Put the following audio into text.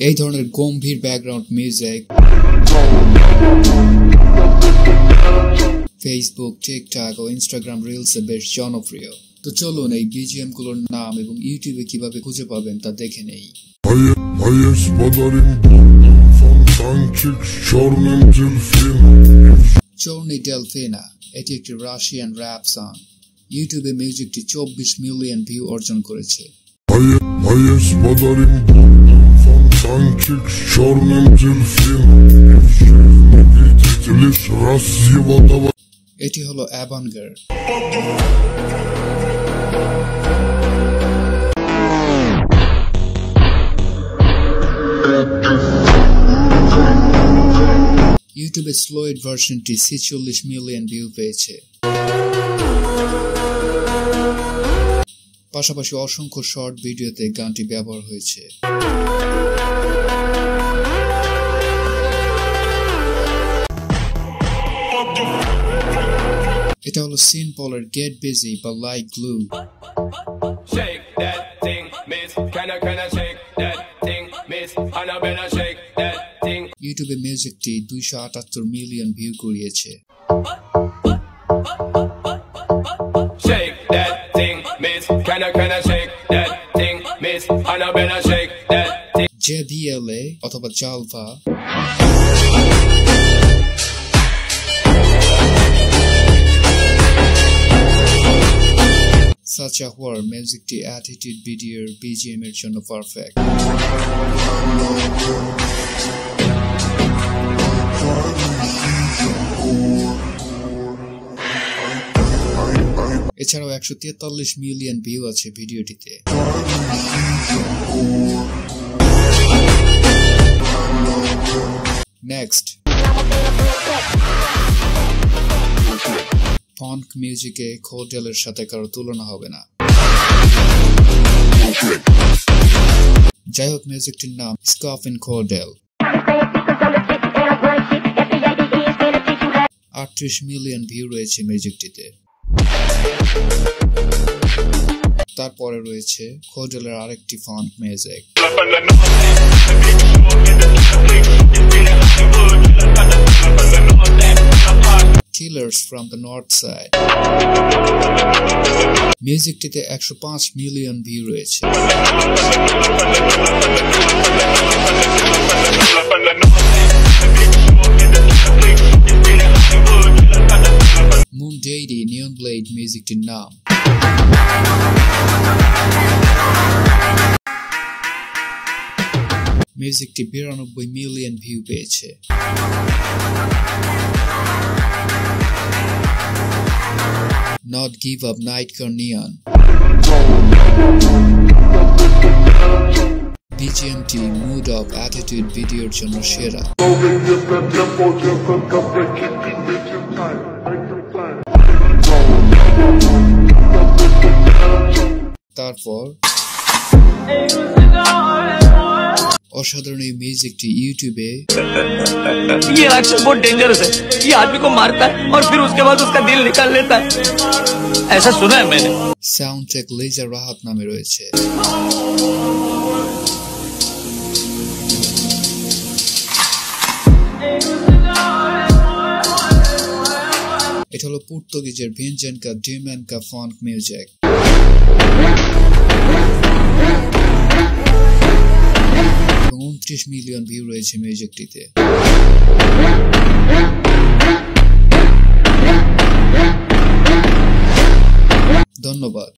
এই ধরনের গম্ভীর background music Facebook, TikTok ও Instagram রিলসে বেশ জনপ্রিয়। তো চলুন এই বিজিএম গুলোর নাম এবং ইউটিউবে কিভাবে খুঁজে পাবেন তা দেখে নেই। চর্নি ডেলফিনা এটি একটি রাশিয়ান র্যাপ সং। ইউটিউবে মিউজিকটি 24 মিলিয়ন ভিউ অর্জন করেছে। এটি হলো অ্যাভানগার্ড। ইউটিউবে স্লোয়েড ভার্সনটি 46 মিলিয়ন ভিউ পেয়েছে। পাশাপাশি অসংখ্য শর্ট ভিডিওতে গানটি ব্যবহার হয়েছে। এটা হলো সিন পলের গেট বিজি বা লাইক গ্লু। ইউটিউবে মিউজিকটি 278 মিলিয়ন ভিউ কুড়িয়েছে। JBLA অথবা জালভা Such a War মিউজিকটি অ্যাটিটিউড ভিডিওর বিজিএম এর জন্য পারফেক্ট। এছাড়াও 143 মিলিয়ন ভিউ আছে ভিডিওটিতে। নেক্সট, ফঙ্ক মিউজিকে কোডেলের সাথে কারো তুলনা হবে না। যাই হোক, মিউজিকটির নাম স্কফিন কোডেল। 38 মিলিয়ন ভিউ রয়েছে মিউজিকটিতে। তারপরে রয়েছে কোডেলের আরেকটি funk music. Killers from the North Side মিউজিকটিতে 105 মিলিয়ন ভিউ রয়েছে। মুন ডেইরি নিয়ন ব্লেড মিউজিকটির নাম। মিউজিকটি 92 মিলিয়ন ভিউ পেয়েছে। Not Give Up Night Neon BGMT Mood of Attitude ভিডিওর জন্য সেরা। তারপর असाधारण म्यूजिक यूट्यूबे ये राक्षस बहुत डेंजरस है। ये आदमी को मारता है और फिर उसके बाद उसका दिल निकाल लेता है, ऐसा सुना है मैंने। साउंड ट्रैक लेजर राहत नामे রয়েছে। এটা হলো পর্তুগিজের ভিনজেনকা ডিমেনকা ফঙ্ক মিউজিক। 29 মিলিয়ন ভিউ রয়েছে মিউজিকটিতে।